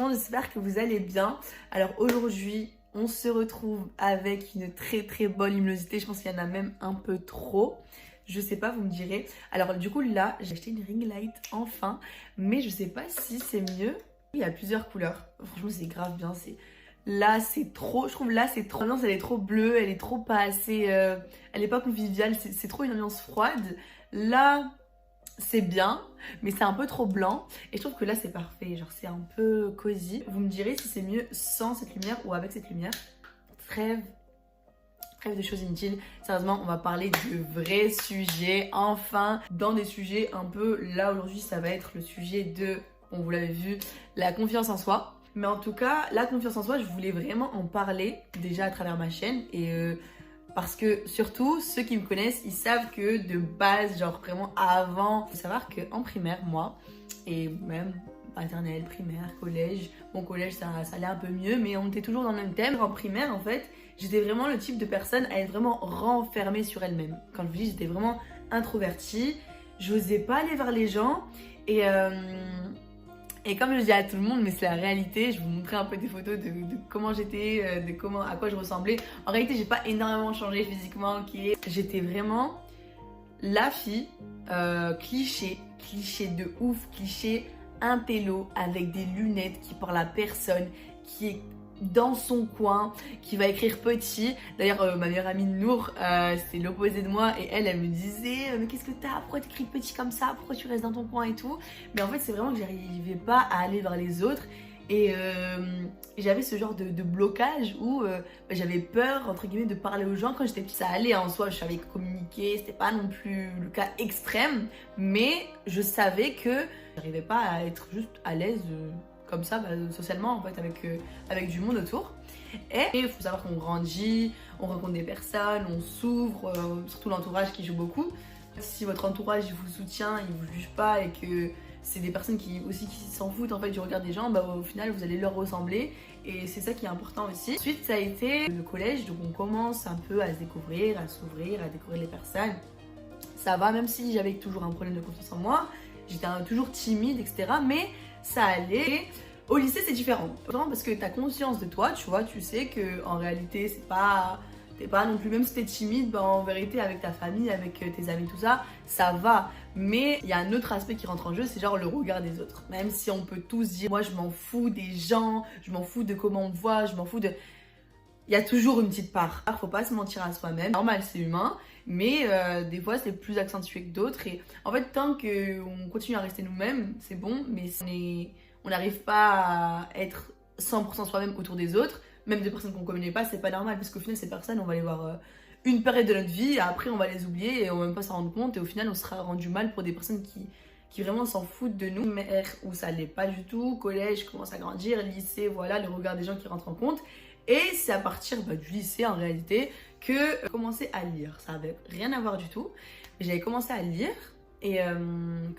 monde, j'espère que vous allez bien. Alors aujourd'hui, on se retrouve avec une très bonne luminosité. Je pense qu'il y en a même un peu trop. Je sais pas, vous me direz. Alors du coup là, j'ai acheté une ring light enfin, mais je sais pas si c'est mieux. Il y a plusieurs couleurs. Franchement, c'est grave bien. Là, c'est trop. Je trouve là, c'est trop. L'ambiance, elle est trop bleue. Elle est trop pas assez. Elle est pas conviviale. C'est trop une ambiance froide. Là, c'est bien, mais c'est un peu trop blanc. Et je trouve que là, c'est parfait. Genre, c'est un peu cosy. Vous me direz si c'est mieux sans cette lumière ou avec cette lumière. Trêve de choses inutiles. Sérieusement, on va parler de vrais sujets. Enfin, dans des sujets un peu... Là, aujourd'hui, ça va être le sujet de... Bon, vous l'avez vu, la confiance en soi. Mais en tout cas, la confiance en soi, je voulais vraiment en parler déjà à travers ma chaîne. Et parce que surtout, ceux qui me connaissent, ils savent que de base, genre vraiment avant... Il faut savoir qu'en primaire, moi, et même maternelle, primaire, collège... Bon, collège, ça allait un peu mieux, mais on était toujours dans le même thème. En primaire, en fait, j'étais vraiment le type de personne à être vraiment renfermée sur elle-même. Quand je vous dis, j'étais vraiment introvertie. J'osais pas aller vers les gens. Et comme je dis à tout le monde, mais c'est la réalité, je vais vous montrer un peu des photos de comment j'étais, à quoi je ressemblais. En réalité, j'ai pas énormément changé physiquement, ok. J'étais vraiment la fille cliché de ouf, cliché intello avec des lunettes qui parle à personne, qui est dans son coin, qui va écrire petit. D'ailleurs, ma meilleure amie Nour, c'était l'opposé de moi et elle me disait mais qu'est-ce que t'as, pourquoi t'écris petit comme ça, pourquoi tu restes dans ton coin et tout. Mais en fait, c'est vraiment que j'arrivais pas à aller vers les autres et j'avais ce genre de blocage où j'avais peur entre guillemets de parler aux gens. Quand j'étais petite, ça allait en soi, je savais communiquer, c'était pas non plus le cas extrême, mais je savais que j'arrivais pas à être juste à l'aise comme ça, socialement en fait, avec du monde autour. Et il faut savoir qu'on grandit, on rencontre des personnes, on s'ouvre, surtout l'entourage qui joue beaucoup. Si votre entourage il vous soutient, il vous juge pas et que c'est des personnes qui s'en foutent en fait du regard des gens, au final vous allez leur ressembler et c'est ça qui est important aussi. Ensuite ça a été le collège, donc on commence un peu à se découvrir, à s'ouvrir, à découvrir les personnes. Ça va, même si j'avais toujours un problème de confiance en moi, j'étais toujours timide, etc. Mais ça allait. Au lycée, c'est différent. Parce que t'as conscience de toi, tu vois, tu sais que en réalité, t'es pas non plus, même si t'es timide, en vérité, avec ta famille, avec tes amis, tout ça, ça va. Mais il y a un autre aspect qui rentre en jeu, c'est genre le regard des autres. Même si on peut tous dire, moi, je m'en fous des gens, je m'en fous de comment on me voit, je m'en fous de... Il y a toujours une petite part. Faut pas se mentir à soi-même. Normal, c'est humain. Mais des fois, c'est plus accentué que d'autres. Et en fait, tant qu'on continue à rester nous-mêmes, c'est bon. Mais si on n'arrive pas à être 100% soi-même autour des autres, même des personnes qu'on ne connaît pas, c'est pas normal. Parce qu'au final, ces personnes, on va les voir une période de notre vie. Et après, on va les oublier et on va même pas s'en rendre compte. Et au final, on sera rendu mal pour des personnes qui vraiment s'en foutent de nous. Mais où ça l'est pas du tout. Collège, je commence à grandir. Lycée, voilà, le regard des gens qui rentrent en compte. Et c'est à partir du lycée en réalité que j'ai commencé à lire. Ça avait rien à voir du tout. J'avais commencé à lire et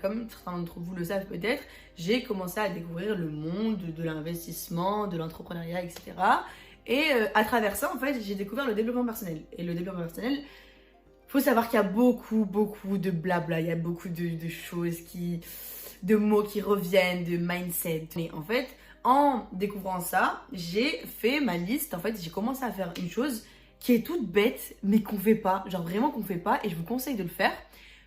comme certains d'entre vous le savent peut-être, j'ai commencé à découvrir le monde de l'investissement, de l'entrepreneuriat, etc. Et à travers ça, en fait, j'ai découvert le développement personnel. Et le développement personnel, faut savoir qu'il y a beaucoup de blabla, il y a beaucoup de choses de mots qui reviennent, de mindset. Mais en fait, en découvrant ça, j'ai fait ma liste. En fait, j'ai commencé à faire une chose qui est toute bête, mais qu'on fait pas. Genre vraiment qu'on fait pas, et je vous conseille de le faire.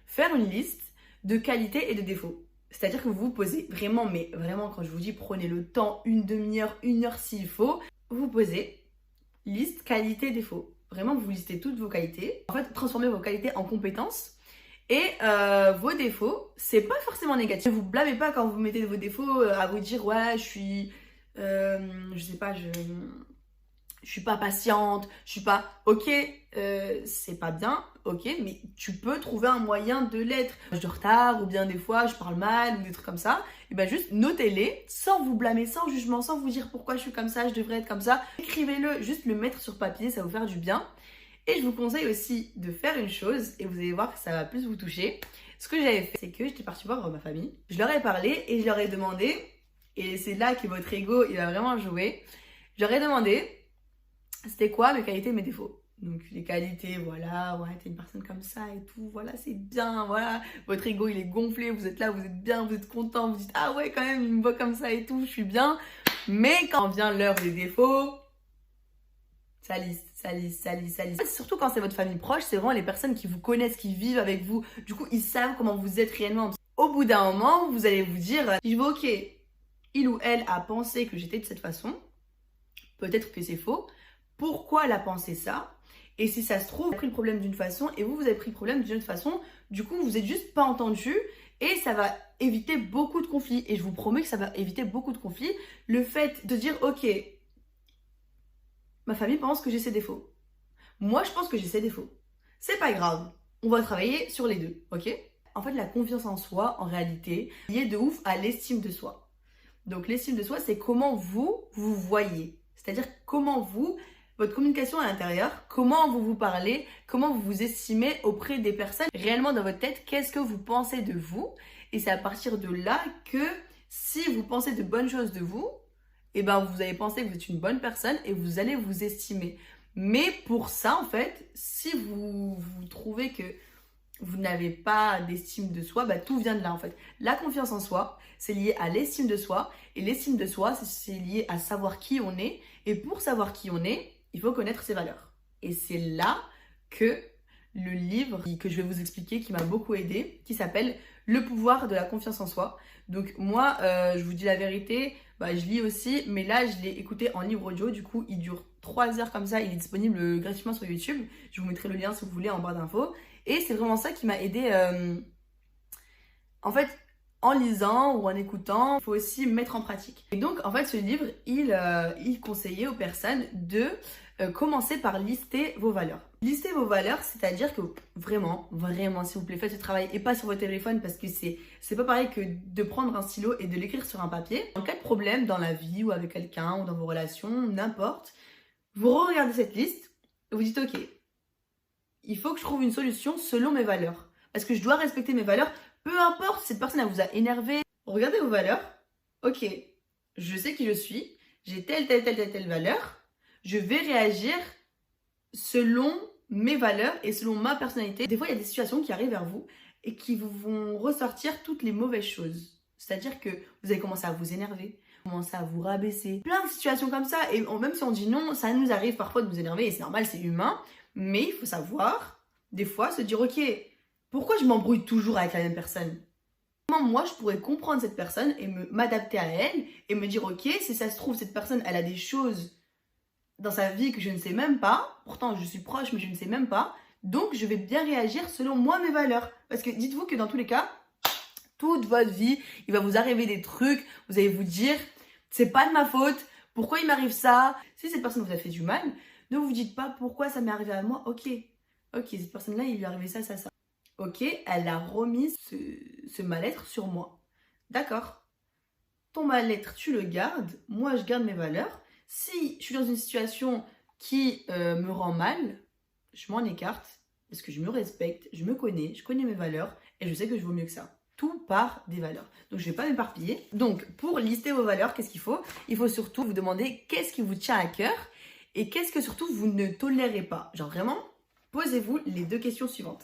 Faire une liste de qualités et de défauts. C'est-à-dire que vous vous posez vraiment, mais vraiment, quand je vous dis prenez le temps, une demi-heure, 1 heure s'il faut, vous posez liste qualité défaut. Vraiment, vous listez toutes vos qualités. En fait, transformez vos qualités en compétences. Et vos défauts, c'est pas forcément négatif. Ne vous blâmez pas quand vous mettez vos défauts à vous dire ouais, je suis, je sais pas, je suis pas patiente, je suis pas, ok, c'est pas bien, ok, mais tu peux trouver un moyen de l'être. Je suis de retard ou bien des fois je parle mal ou des trucs comme ça, et ben juste notez-les sans vous blâmer, sans jugement, sans vous dire pourquoi je suis comme ça, je devrais être comme ça. Écrivez-le, juste le mettre sur papier, ça va vous faire du bien. Et je vous conseille aussi de faire une chose, et vous allez voir que ça va plus vous toucher. Ce que j'avais fait, c'est que j'étais partie voir ma famille. Je leur ai parlé et je leur ai demandé, et c'est là que votre ego, il va vraiment jouer. Je leur ai demandé, c'était quoi mes qualités et mes défauts. Donc les qualités, voilà, ouais, t'es une personne comme ça et tout, voilà, c'est bien, voilà. Votre ego, il est gonflé, vous êtes là, vous êtes bien, vous êtes content, vous dites, ah ouais, quand même, il me voit comme ça et tout, je suis bien. Mais quand vient l'heure des défauts, ça lisse, ça lisse, ça lisse, ça lisse. Surtout quand c'est votre famille proche, c'est vraiment les personnes qui vous connaissent, qui vivent avec vous. Du coup, ils savent comment vous êtes réellement. Au bout d'un moment, vous allez vous dire, je vais, ok, il ou elle a pensé que j'étais de cette façon, peut-être que c'est faux. Pourquoi elle a pensé ça? Et si ça se trouve, elle a pris le problème d'une façon et vous avez pris le problème d'une autre façon. Du coup, vous êtes juste pas entendu et ça va éviter beaucoup de conflits. Et je vous promets que ça va éviter beaucoup de conflits. Le fait de dire, ok, ma famille pense que j'ai ces défauts. Moi, je pense que j'ai ces défauts. C'est pas grave. On va travailler sur les deux, ok? En fait, la confiance en soi, en réalité, est liée de ouf à l'estime de soi. Donc, l'estime de soi, c'est comment vous voyez. C'est-à-dire comment vous, votre communication à l'intérieur, comment vous vous parlez, comment vous vous estimez auprès des personnes. Réellement, dans votre tête, qu'est-ce que vous pensez de vous? Et c'est à partir de là que si vous pensez de bonnes choses de vous, eh ben, vous allez penser que vous êtes une bonne personne et vous allez vous estimer. Mais pour ça, en fait, si vous trouvez que vous n'avez pas d'estime de soi, bah, tout vient de là en fait. La confiance en soi, c'est lié à l'estime de soi. Et l'estime de soi, c'est lié à savoir qui on est. Et pour savoir qui on est, il faut connaître ses valeurs. Et c'est là que le livre que je vais vous expliquer, qui m'a beaucoup aidé, qui s'appelle Le pouvoir de la confiance en soi. Donc moi, je vous dis la vérité, bah, je lis aussi, mais là, je l'ai écouté en livre audio. Du coup, il dure 3 heures comme ça. Il est disponible gratuitement sur YouTube. Je vous mettrai le lien si vous voulez en barre d'infos. Et c'est vraiment ça qui m'a aidé. En fait, en lisant ou en écoutant, il faut aussi mettre en pratique. Et donc, en fait, ce livre, il conseillait aux personnes de commencer par lister vos valeurs. Lister vos valeurs, c'est-à-dire que vraiment, vraiment, s'il vous plaît, faites ce travail et pas sur votre téléphone parce que c'est pas pareil que de prendre un stylo et de l'écrire sur un papier. En cas de problème dans la vie ou avec quelqu'un ou dans vos relations, n'importe, vous regardez cette liste et vous dites, ok, il faut que je trouve une solution selon mes valeurs. Parce que je dois respecter mes valeurs. Peu importe si cette personne elle vous a énervé. Regardez vos valeurs. Ok, je sais qui je suis. J'ai telle valeur. Je vais réagir selon mes valeurs et selon ma personnalité. Des fois, il y a des situations qui arrivent vers vous et qui vous vont ressortir toutes les mauvaises choses. C'est-à-dire que vous allez commencer à vous énerver, commencer à vous rabaisser. Plein de situations comme ça. Et même si on dit non, ça nous arrive parfois de vous énerver et c'est normal, c'est humain. Mais il faut savoir, des fois, se dire, ok, pourquoi je m'embrouille toujours avec la même personne? Comment moi, je pourrais comprendre cette personne et m'adapter à elle et me dire, ok, si ça se trouve, cette personne, elle a des choses dans sa vie que je ne sais même pas. Pourtant, je suis proche, mais je ne sais même pas. Donc, je vais bien réagir selon moi, mes valeurs. Parce que dites-vous que dans tous les cas, toute votre vie, il va vous arriver des trucs, vous allez vous dire, c'est pas de ma faute, pourquoi il m'arrive ça? Si cette personne vous a fait du mal, ne vous dites pas pourquoi ça m'est arrivé à moi. Ok, cette personne-là, il lui est arrivé ça. Ok, elle a remis ce mal-être sur moi. D'accord. Ton mal-être, tu le gardes. Moi, je garde mes valeurs. Si je suis dans une situation qui me rend mal, je m'en écarte parce que je me respecte, je me connais, je connais mes valeurs et je sais que je vaux mieux que ça. Tout part des valeurs. Donc, je ne vais pas m'éparpiller. Donc, pour lister vos valeurs, qu'est-ce qu'il faut? Il faut surtout vous demander qu'est-ce qui vous tient à cœur. Et qu'est-ce que surtout vous ne tolérez pas? Genre vraiment, posez-vous les 2 questions suivantes.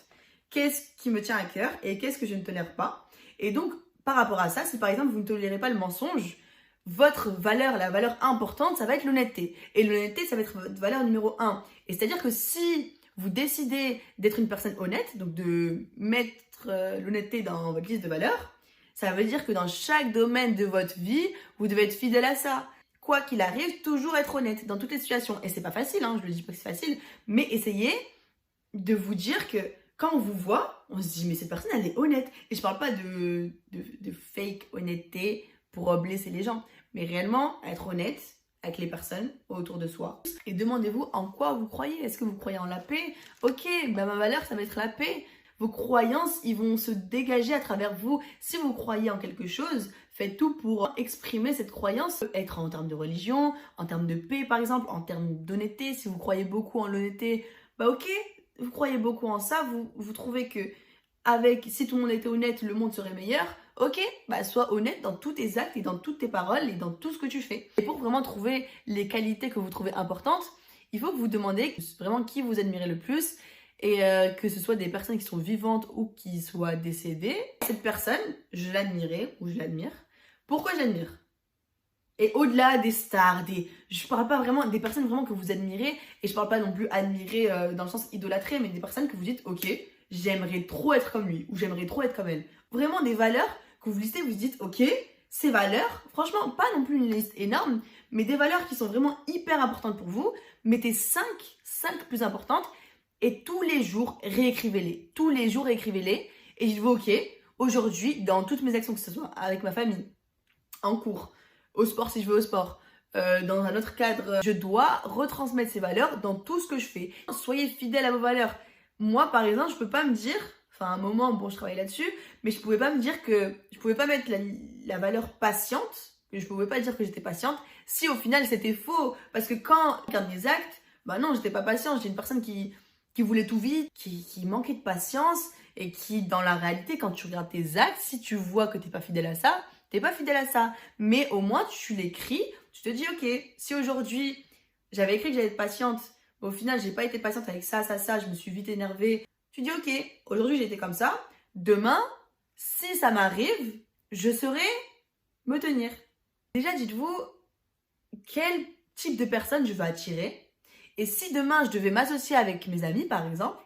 Qu'est-ce qui me tient à cœur et qu'est-ce que je ne tolère pas? Et donc, par rapport à ça, si par exemple vous ne tolérez pas le mensonge, votre valeur, la valeur importante, ça va être l'honnêteté. Et l'honnêteté, ça va être votre valeur numéro 1. Et c'est-à-dire que si vous décidez d'être une personne honnête, donc de mettre l'honnêteté dans votre liste de valeurs, ça veut dire que dans chaque domaine de votre vie, vous devez être fidèle à ça. Quoi qu'il arrive, toujours être honnête dans toutes les situations. Et c'est pas facile, hein, je ne dis pas que c'est facile, mais essayez de vous dire que quand on vous voit, on se dit mais cette personne elle est honnête. Et je parle pas de fake honnêteté pour blesser les gens, mais réellement être honnête avec les personnes autour de soi. Et demandez-vous en quoi vous croyez. Est-ce que vous croyez en la paix? Ok, bah ma valeur ça va être la paix. Vos croyances, ils vont se dégager à travers vous. Si vous croyez en quelque chose, faites tout pour exprimer cette croyance. Être en termes de religion, en termes de paix par exemple, en termes d'honnêteté. Si vous croyez beaucoup en l'honnêteté, bah ok, vous croyez beaucoup en ça. Vous trouvez que si tout le monde était honnête, le monde serait meilleur. Ok, bah sois honnête dans tous tes actes et dans toutes tes paroles et dans tout ce que tu fais. Et pour vraiment trouver les qualités que vous trouvez importantes, il faut que vous demandez vraiment qui vous admirez le plus et que ce soit des personnes qui sont vivantes ou qui soient décédées. Cette personne, je l'admirais ou je l'admire. Pourquoi je l'admire? Et au-delà des stars, je parle pas vraiment des personnes vraiment que vous admirez, et je parle pas non plus admirer dans le sens idolâtrer, mais des personnes que vous dites, ok, j'aimerais trop être comme lui, ou j'aimerais trop être comme elle. Vraiment des valeurs que vous listez, vous dites, ok, ces valeurs, franchement, pas non plus une liste énorme, mais des valeurs qui sont vraiment hyper importantes pour vous, mettez 5 plus importantes, et tous les jours, réécrivez-les. Tous les jours, réécrivez-les, et dites-vous, ok, aujourd'hui, dans toutes mes actions, que ce soit avec ma famille, en cours, au sport si je vais au sport, dans un autre cadre, je dois retransmettre ces valeurs dans tout ce que je fais. Soyez fidèles à vos valeurs. Moi, par exemple, je peux pas me dire, enfin, à un moment, bon, je travaille là-dessus, mais je pouvais pas me dire que, je pouvais pas mettre la valeur patiente, je pouvais pas dire que j'étais patiente, si au final c'était faux. Parce que quand je regarde mes actes, bah non, j'étais pas patiente, j'étais une personne qui voulait tout vite, qui manquait de patience, et qui, dans la réalité, quand tu regardes tes actes, si tu vois que t'es pas fidèle à ça, t'es pas fidèle à ça. Mais au moins, tu l'écris, tu te dis, ok, si aujourd'hui, j'avais écrit que j'allais être patiente, mais au final, j'ai pas été patiente avec ça, je me suis vite énervée. Tu dis, ok, aujourd'hui, j'ai été comme ça. Demain, si ça m'arrive, je saurai me tenir. Déjà, dites-vous, quel type de personne je veux attirer. Et si demain, je devais m'associer avec mes amis, par exemple,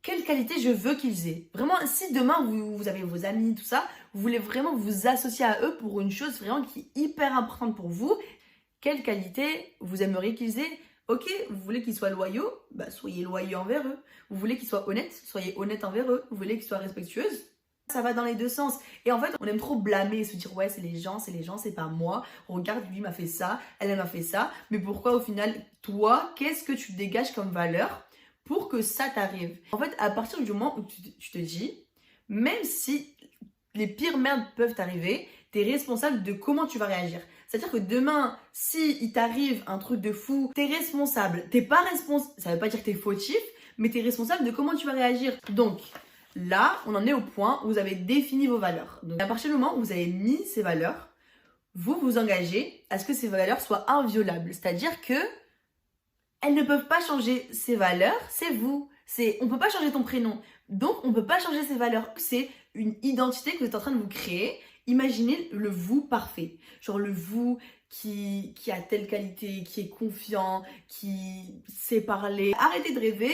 quelle qualité je veux qu'ils aient. Vraiment, si demain vous avez vos amis, tout ça, vous voulez vraiment vous associer à eux pour une chose vraiment qui est hyper importante pour vous, quelle qualité vous aimeriez qu'ils aient? Ok, vous voulez qu'ils soient loyaux, bah soyez loyaux envers eux. Vous voulez qu'ils soient honnêtes, soyez honnêtes envers eux. Vous voulez qu'ils soient respectueux, ça va dans les deux sens. Et en fait, on aime trop blâmer et se dire ouais, c'est les gens, c'est pas moi. Regarde, lui m'a fait ça, elle m'a fait ça. Mais pourquoi au final, toi, qu'est-ce que tu dégages comme valeur pour que ça t'arrive? En fait, à partir du moment où tu te dis, même si les pires merdes peuvent t'arriver, t'es responsable de comment tu vas réagir. C'est-à-dire que demain, si il t'arrive un truc de fou, t'es responsable. T'es pas responsable, ça veut pas dire que t'es fautif, mais t'es responsable de comment tu vas réagir. Donc, là, on en est au point où vous avez défini vos valeurs. Donc, à partir du moment où vous avez mis ces valeurs, vous vous engagez à ce que ces valeurs soient inviolables. C'est-à-dire que elles ne peuvent pas changer. Ces valeurs, c'est vous. On peut pas changer ton prénom. Donc, on peut pas changer ces valeurs. C'est une identité que vous êtes en train de vous créer. Imaginez le vous parfait. Genre le vous qui a telle qualité, qui est confiant, qui sait parler. Arrêtez de rêver,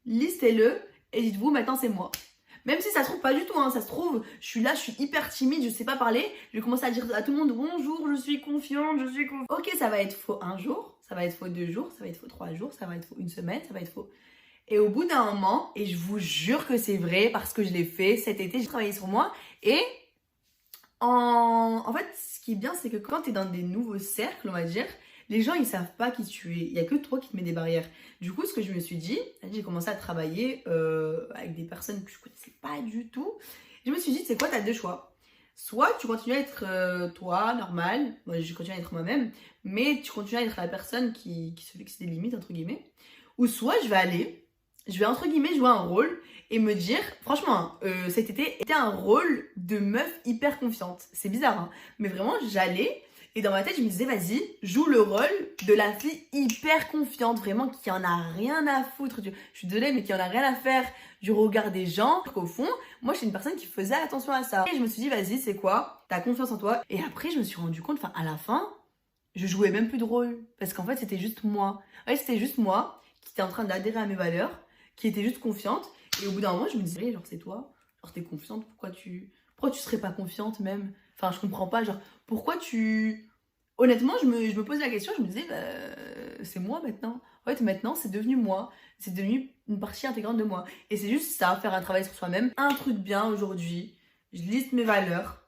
listez-le et dites-vous maintenant c'est moi. Même si ça se trouve pas du tout, hein, ça se trouve, je suis là, je suis hyper timide, je sais pas parler, je vais commencer à dire à tout le monde bonjour, je suis confiante, je suis confiante. Ok, ça va être faux un jour, ça va être faux 2 jours, ça va être faux 3 jours, ça va être faux une semaine, ça va être faux. Et au bout d'un moment, et je vous jure que c'est vrai parce que je l'ai fait cet été, j'ai travaillé sur moi et en fait, ce qui est bien, c'est que quand tu es dans des nouveaux cercles, on va dire, les gens, ils savent pas qui tu es. Il y a que toi qui te mets des barrières. Du coup, ce que je me suis dit, j'ai commencé à travailler avec des personnes que je connaissais pas du tout. Je me suis dit, c'est quoi, tu as deux choix. Soit tu continues à être toi, normal, moi je continue à être moi-même, mais tu continues à être la personne qui se fixe des limites, entre guillemets. Ou soit je vais entre guillemets jouer un rôle et me dire, franchement, cet été était un rôle de meuf hyper confiante. C'est bizarre, hein, mais vraiment, j'allais et dans ma tête, je me disais, vas-y, joue le rôle de la fille hyper confiante, vraiment, qui en a rien à foutre. Je suis désolée, mais qui en a rien à faire du regard des gens. Au fond, moi, je suis une personne qui faisait attention à ça. Et je me suis dit, vas-y, c'est quoi? T'as confiance en toi. Et après, je me suis rendu compte, à la fin, je jouais même plus de rôle. Parce qu'en fait, c'était juste moi. Ouais, c'était juste moi qui était en train d'adhérer à mes valeurs, qui était juste confiante. Et au bout d'un moment, je me disais, genre, c'est toi. Genre, t'es confiante, pourquoi tu serais pas confiante même? Enfin, je comprends pas, genre, pourquoi tu... Honnêtement, je me posais la question, je me disais, c'est moi maintenant. En fait, maintenant, c'est devenu moi. C'est devenu une partie intégrante de moi. Et c'est juste ça, faire un travail sur soi-même. Un truc bien aujourd'hui, je liste mes valeurs.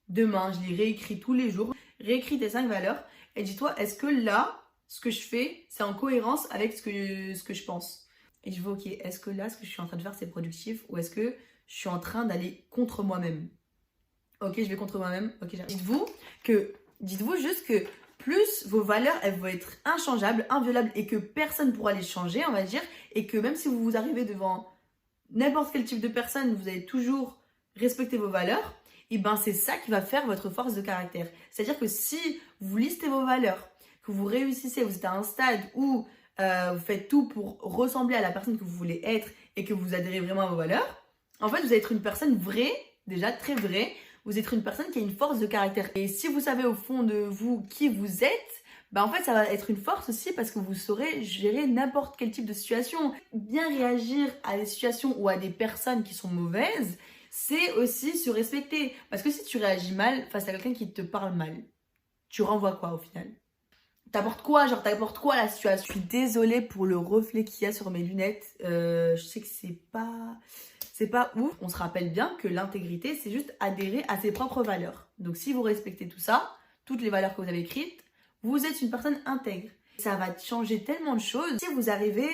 Demain, je les réécris tous les jours. Réécris tes 5 valeurs. Et dis-toi, est-ce que là, ce que je fais, c'est en cohérence avec ce que je pense? Et je vois, ok, est-ce que là, ce que je suis en train de faire, c'est productif? Ou est-ce que je suis en train d'aller contre moi-même? Ok, je vais contre moi-même. Ok, dites-vous juste que plus vos valeurs, elles vont être inchangeables, inviolables et que personne ne pourra les changer, on va dire. Et que même si vous arrivez devant n'importe quel type de personne, vous allez toujours respecter vos valeurs. Et ben c'est ça qui va faire votre force de caractère. C'est-à-dire que si vous listez vos valeurs, que vous réussissez, vous êtes à un stade où vous faites tout pour ressembler à la personne que vous voulez être et que vous adhérez vraiment à vos valeurs, en fait, vous allez être une personne vraie, déjà très vraie. Vous êtes une personne qui a une force de caractère. Et si vous savez au fond de vous qui vous êtes, bah en fait, ça va être une force aussi parce que vous saurez gérer n'importe quel type de situation. Bien réagir à des situations ou à des personnes qui sont mauvaises, c'est aussi se respecter. Parce que si tu réagis mal face à quelqu'un qui te parle mal, tu renvoies quoi au final? T'apportes quoi? Genre, t'apportes quoi à la situation? Je suis désolée pour le reflet qu'il y a sur mes lunettes. Je sais que c'est pas ouf. On se rappelle bien que l'intégrité, c'est juste adhérer à ses propres valeurs. Donc, si vous respectez tout ça, toutes les valeurs que vous avez écrites, vous êtes une personne intègre. Ça va changer tellement de choses. Si vous arrivez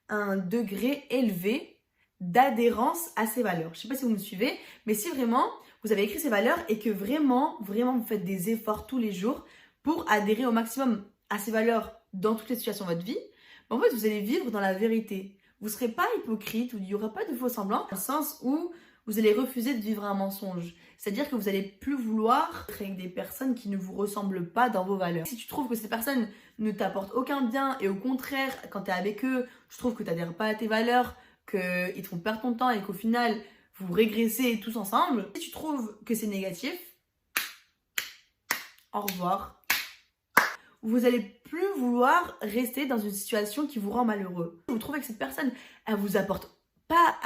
à un degré élevé d'adhérence à ces valeurs. Je sais pas si vous me suivez, mais si vraiment vous avez écrit ces valeurs et que vraiment vous faites des efforts tous les jours pour adhérer au maximum à ces valeurs dans toutes les situations de votre vie, en fait, vous allez vivre dans la vérité. Vous ne serez pas hypocrite ou il n'y aura pas de faux semblants, dans le sens où vous allez refuser de vivre un mensonge. C'est-à-dire que vous n'allez plus vouloir être avec des personnes qui ne vous ressemblent pas dans vos valeurs. Si tu trouves que ces personnes ne t'apportent aucun bien et au contraire, quand tu es avec eux, tu trouves que tu n'adhères pas à tes valeurs, qu'ils te font perdre ton temps et qu'au final, vous régressez tous ensemble, si tu trouves que c'est négatif, au revoir. Vous allez plus vouloir rester dans une situation qui vous rend malheureux. Vous trouvez que cette personne, elle vous apporte pas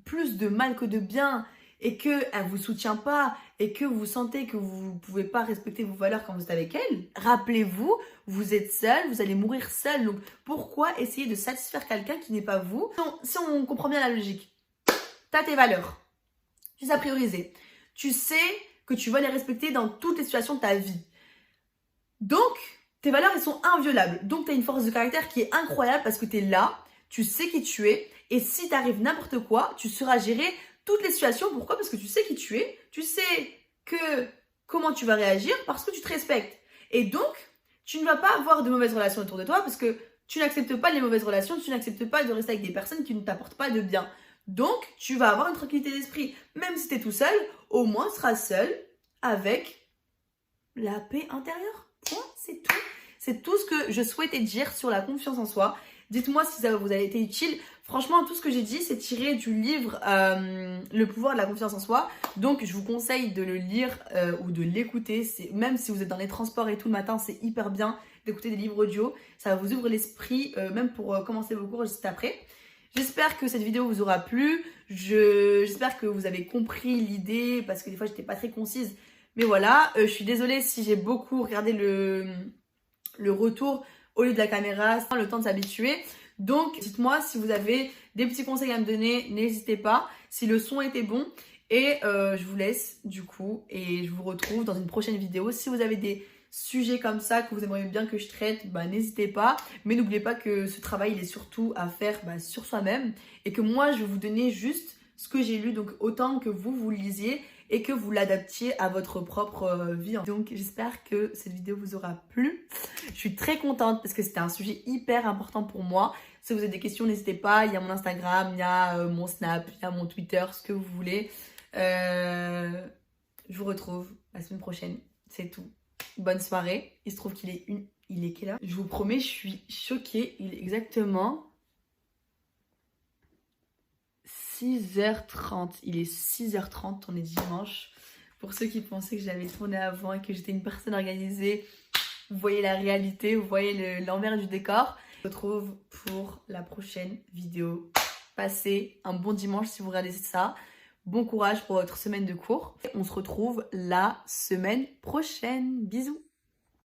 plus de mal que de bien et qu'elle vous soutient pas et que vous sentez que vous pouvez pas respecter vos valeurs quand vous êtes avec elle, rappelez-vous, vous êtes seul, vous allez mourir seul. Donc pourquoi essayer de satisfaire quelqu'un qui n'est pas vous? Si on comprend bien la logique, t'as tes valeurs, tu sais à prioriser, tu sais que tu vas les respecter dans toutes les situations de ta vie. Donc, tes valeurs, elles sont inviolables. Donc, tu as une force de caractère qui est incroyable parce que tu es là, tu sais qui tu es. Et si t'arrive n'importe quoi, tu sauras gérer toutes les situations. Pourquoi? Parce que tu sais qui tu es. Tu sais comment tu vas réagir parce que tu te respectes. Et donc, tu ne vas pas avoir de mauvaises relations autour de toi parce que tu n'acceptes pas les mauvaises relations. Tu n'acceptes pas de rester avec des personnes qui ne t'apportent pas de bien. Donc, tu vas avoir une tranquillité d'esprit. Même si tu es tout seul, au moins tu seras seul avec la paix intérieure. Point, c'est tout. C'est tout ce que je souhaitais dire sur la confiance en soi. Dites-moi si ça vous a été utile. Franchement, tout ce que j'ai dit, c'est tiré du livre Le pouvoir de la confiance en soi. Donc, je vous conseille de le lire ou de l'écouter. Même si vous êtes dans les transports et tout le matin, c'est hyper bien d'écouter des livres audio. Ça vous ouvre l'esprit, même pour commencer vos cours juste après. J'espère que cette vidéo vous aura plu. J'espère que vous avez compris l'idée parce que des fois, j'étais pas très concise. Mais voilà, je suis désolée si j'ai beaucoup regardé le retour au lieu de la caméra, sans le temps de s'habituer. Donc, dites-moi si vous avez des petits conseils à me donner, n'hésitez pas. Si le son était bon. Et je vous laisse du coup et je vous retrouve dans une prochaine vidéo. Si vous avez des sujets comme ça que vous aimeriez bien que je traite, n'hésitez pas. Mais n'oubliez pas que ce travail, il est surtout à faire sur soi-même. Et que moi, je vais vous donner juste ce que j'ai lu. Donc, autant que vous lisiez et que vous l'adaptiez à votre propre vie. Donc j'espère que cette vidéo vous aura plu. Je suis très contente parce que c'était un sujet hyper important pour moi. Si vous avez des questions, n'hésitez pas. Il y a mon Instagram, il y a mon Snap, il y a mon Twitter, ce que vous voulez. Je vous retrouve la semaine prochaine. C'est tout. Bonne soirée. Il se trouve qu'il est il est quelle heure? Je vous promets, je suis choquée. Il est exactement 6h30, il est 6h30, on est dimanche. Pour ceux qui pensaient que j'avais tourné avant et que j'étais une personne organisée, vous voyez la réalité, vous voyez l'envers du décor. Je vous retrouve pour la prochaine vidéo. Passez un bon dimanche si vous regardez ça. Bon courage pour votre semaine de cours. On se retrouve la semaine prochaine. Bisous.